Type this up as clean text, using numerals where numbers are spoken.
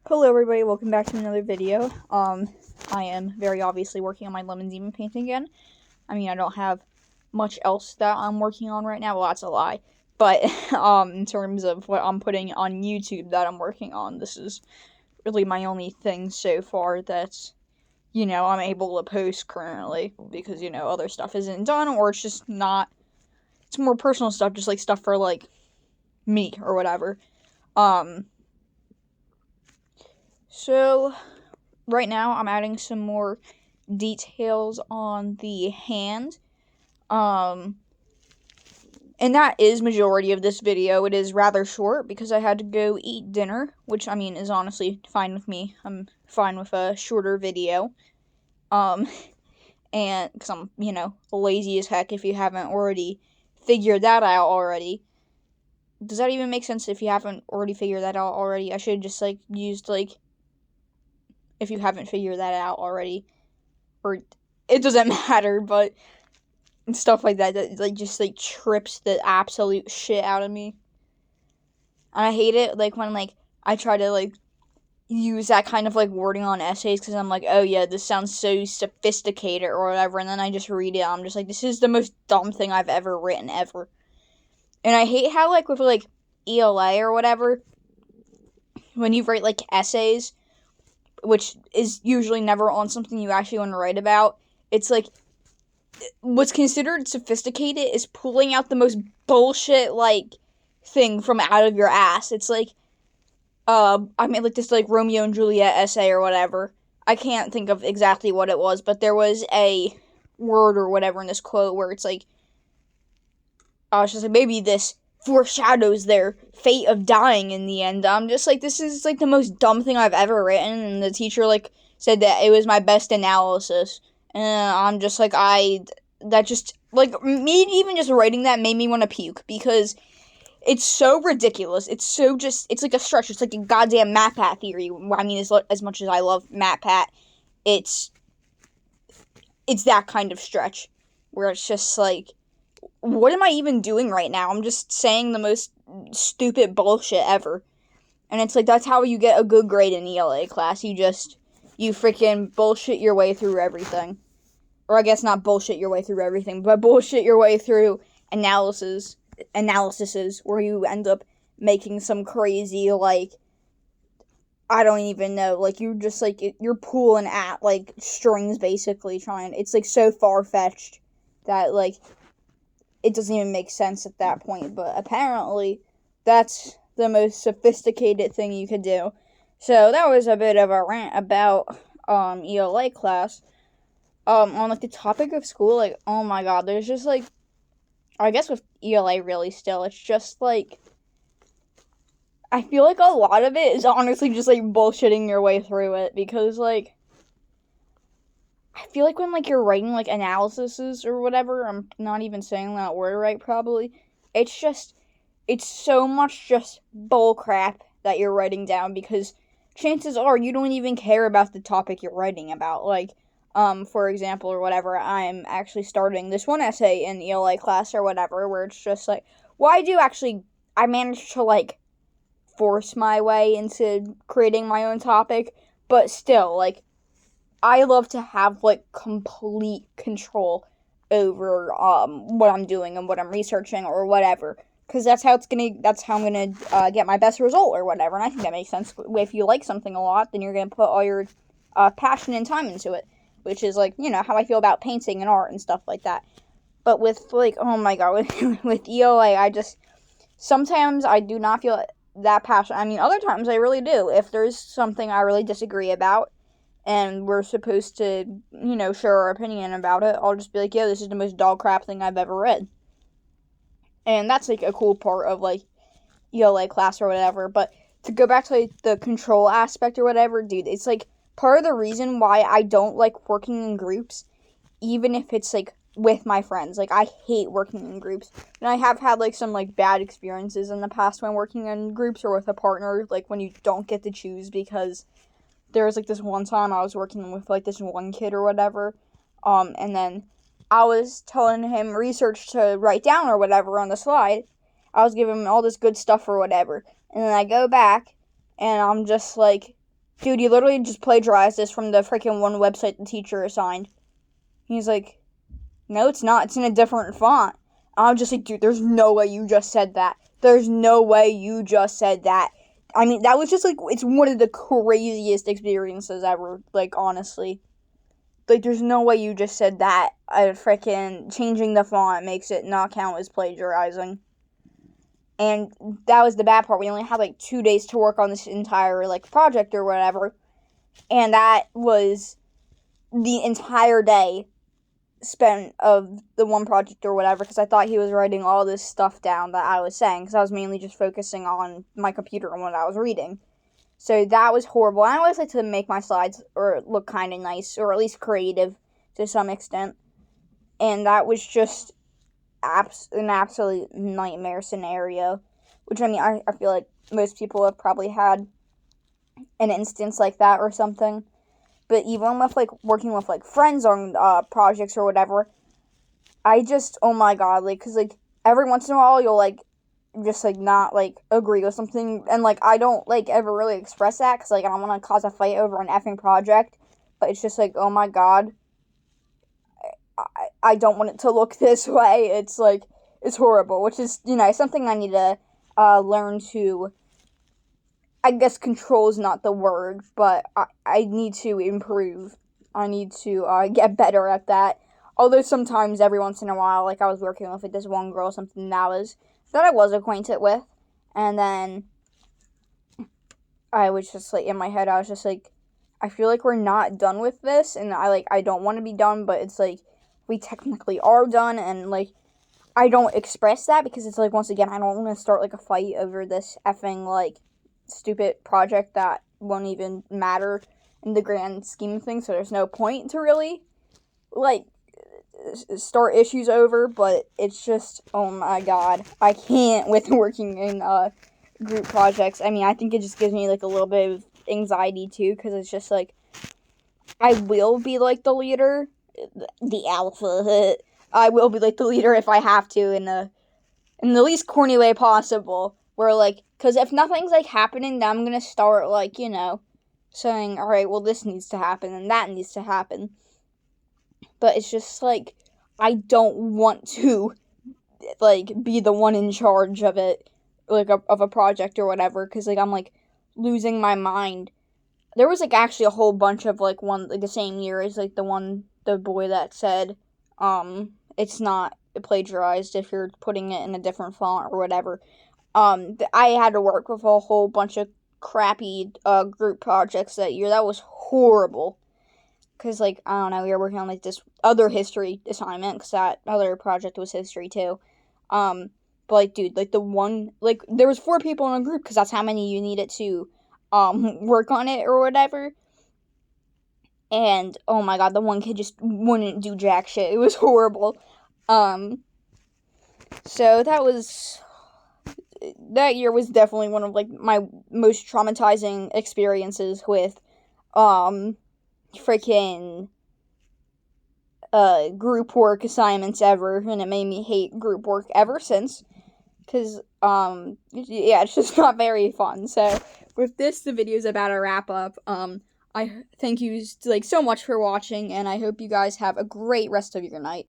Hello everybody, welcome back to another video. I am very obviously working on my lemon demon painting again. I mean, I don't have much else that I'm working on right now. Well, that's a lie. But, in terms of what I'm putting on YouTube that I'm working on, this is really my only thing so far that's, I'm able to post currently. Because, other stuff isn't done, or it's just not, it's more personal stuff, just like stuff for, like, me, or whatever. So, right now, I'm adding some more details on the hand. And that is majority of this video. It is rather short because I had to go eat dinner, which, I mean, is honestly fine with me. I'm fine with a shorter video. And, because I'm, lazy as heck if you haven't already figured that out already. Does that even make sense if you haven't already figured that out already? I should have just, used, if you haven't figured that out already, or it doesn't matter, but stuff like that just trips the absolute shit out of me. And I hate it, when, I try to, use that kind of, wording on essays, because I'm like, oh yeah, this sounds so sophisticated, or whatever, and then I just read it, I'm just like, this is the most dumb thing I've ever written, ever. And I hate how, with, ELA or whatever, when you write, essays, which is usually never on something you actually want to write about, it's what's considered sophisticated is pulling out the most bullshit, thing from out of your ass. It's this, Romeo and Juliet essay or whatever. I can't think of exactly what it was, but there was a word or whatever in this quote where it's it's just maybe this foreshadows their fate of dying in the end. I'm just this is the most dumb thing I've ever written, and the teacher said that it was my best analysis, and I'm just me even just writing that made me want to puke, because it's so ridiculous. It's so it's a stretch. It's a goddamn MatPat theory. I mean, as much as I love MatPat, it's that kind of stretch where it's just what am I even doing right now? I'm just saying the most stupid bullshit ever. And it's that's how you get a good grade in ELA class. You freaking bullshit your way through everything. Or I guess not bullshit your way through everything, but bullshit your way through analyses where you end up making some crazy, I don't even know, you're just, you're pulling at, strings, basically, it's, so far-fetched that, it doesn't even make sense at that point, but apparently that's the most sophisticated thing you could do. So that was a bit of a rant about ELA class. On the topic of school, oh my god, there's just I guess with ELA really still, it's just I feel a lot of it is honestly just bullshitting your way through it, because I feel when, you're writing, analyses or whatever, I'm not even saying that word right, probably, it's so much just bullcrap that you're writing down, because chances are you don't even care about the topic you're writing about. For example, or whatever, I'm actually starting this one essay in ELA class or whatever, where it's just why do I managed to, force my way into creating my own topic, but still, I love to have, complete control over, what I'm doing and what I'm researching or whatever, because that's how I'm gonna, get my best result or whatever, and I think that makes sense. If you like something a lot, then you're gonna put all your, passion and time into it, which is, how I feel about painting and art and stuff like that. But with, oh my god, with ELA, sometimes I do not feel that passionate. I mean, other times I really do. If there's something I really disagree about, and we're supposed to, share our opinion about it, I'll just be yeah, this is the most dog crap thing I've ever read. And that's, a cool part of, ELA class or whatever. But to go back to, the control aspect or whatever, dude, it's, part of the reason why I don't like working in groups, even if it's, with my friends. I hate working in groups. And I have had, some, bad experiences in the past when working in groups or with a partner, when you don't get to choose, because there was, this one time I was working with, this one kid or whatever, and then I was telling him research to write down or whatever on the slide. I was giving him all this good stuff or whatever, and then I go back, and I'm just dude, you literally just plagiarized this from the freaking one website the teacher assigned. He's like, no, it's not. It's in a different font. I'm just like, dude, there's no way you just said that. There's no way you just said that. I mean, that was just, like, it's one of the craziest experiences ever, like, honestly. Like, there's no way you just said that. Freaking changing the font makes it not count as plagiarizing. And that was the bad part. We only had, like, 2 days to work on this entire, like, project or whatever. And that was the entire day spent of the one project or whatever, because I thought he was writing all this stuff down that I was saying, because I was mainly just focusing on my computer and what I was reading. So that was horrible. I always like to make my slides or look kind of nice, or at least creative to some extent. And that was just an absolute nightmare scenario. Which, I mean, I feel like most people have probably had an instance like that or something. But even with, like, working with, like, friends on projects or whatever, I just, oh my god, like, because, like, every once in a while you'll, like, just, like, not, like, agree with something, and, like, I don't, like, ever really express that, because, like, I don't want to cause a fight over an effing project, but it's just, like, oh my god, I don't want it to look this way. It's, like, it's horrible, which is, you know, something I need to learn to, I guess control is not the word, but I need to improve. I need to get better at that. Although sometimes, every once in a while, like, I was working with, like, this one girl, something that I was acquainted with, and then I was just, like, in my head, I was just, like, I feel like we're not done with this, and I don't want to be done, but it's, like, we technically are done, and, like, I don't express that, because it's, like, once again, I don't want to start, like, a fight over this effing, like, stupid project that won't even matter in the grand scheme of things, so there's no point to really, like, start issues over, but it's just, oh my god, I can't with working in, group projects. I mean, I think it just gives me, like, a little bit of anxiety, too, because it's just, like, I will be, like, the leader, the alpha, I will be, like, the leader if I have to, in the least corny way possible, where, like, because if nothing's, like, happening, then I'm gonna start, like, you know, saying, alright, well, this needs to happen, and that needs to happen. But it's just, like, I don't want to, like, be the one in charge of it, like, of a project or whatever, because, like, I'm, like, losing my mind. There was, like, actually a whole bunch of, like, one, like, the same year as, like, the boy that said, it's not plagiarized if you're putting it in a different font or whatever. I had to work with a whole bunch of crappy, group projects that year. That was horrible. Because, like, I don't know, we were working on, like, this other history assignment, because that other project was history, too. But, like, dude, like, the one, like, there was 4 people in a group, because that's how many you needed to, work on it, or whatever. And, oh my god, the one kid just wouldn't do jack shit. It was horrible. So that year was definitely one of, like, my most traumatizing experiences with, freaking, group work assignments ever, and it made me hate group work ever since, because, yeah, it's just not very fun. So, with this, the video's about to wrap up. I thank you, like, so much for watching, and I hope you guys have a great rest of your night.